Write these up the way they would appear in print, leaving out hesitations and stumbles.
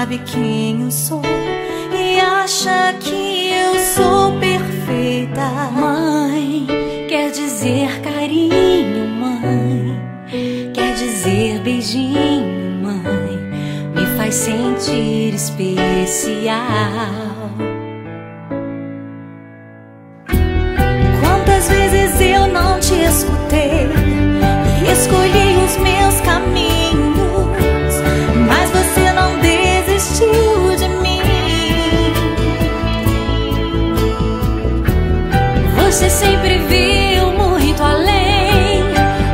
sabe quem eu sou e acha que eu sou perfeita. Mãe, quer dizer carinho, mãe, quer dizer beijinho, mãe, me faz sentir especial. Quantas vezes eu não te escutei e escolhi os meus caminhos, mas você não desistiu de mim. Você sempre viu muito além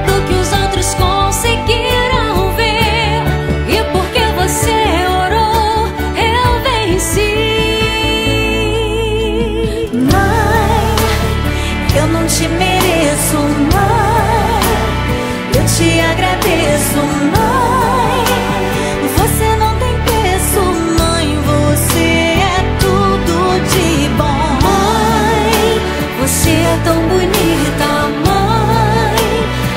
do que os outros conseguiram ver, e porque você orou, eu venci. Mãe, eu não te mereço, mãe, eu te agradeço, mãe. Você não tem preço, mãe, você é tudo de bom. Mãe, você é tão bonita, mãe,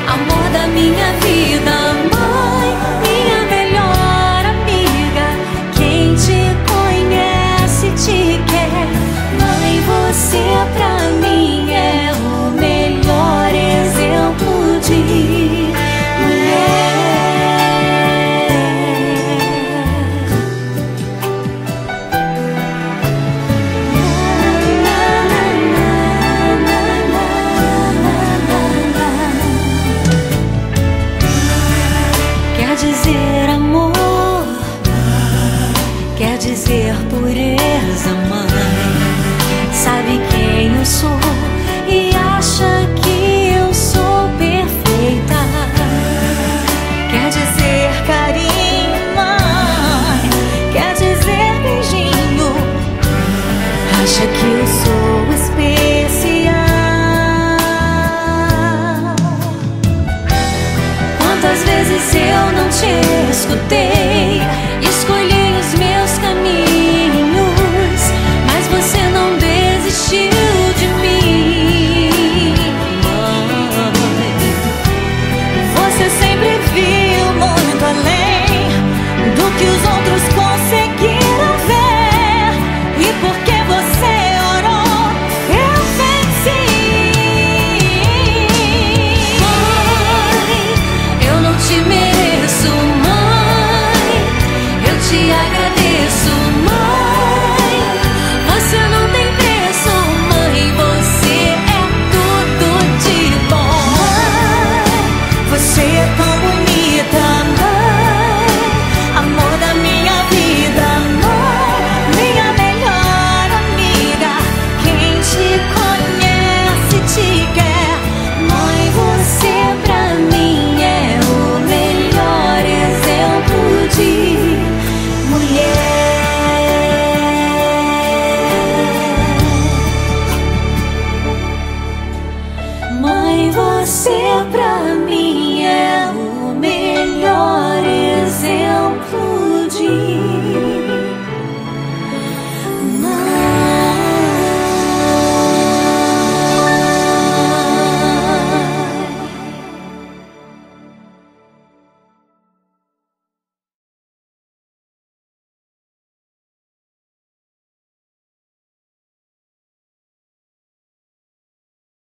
amor da minha vida, mãe, minha melhor amiga. Quem te conhece te quer, mãe, você pra mim é o melhor exemplo de mulher. Quer dizer amor, quer dizer pureza, mãe.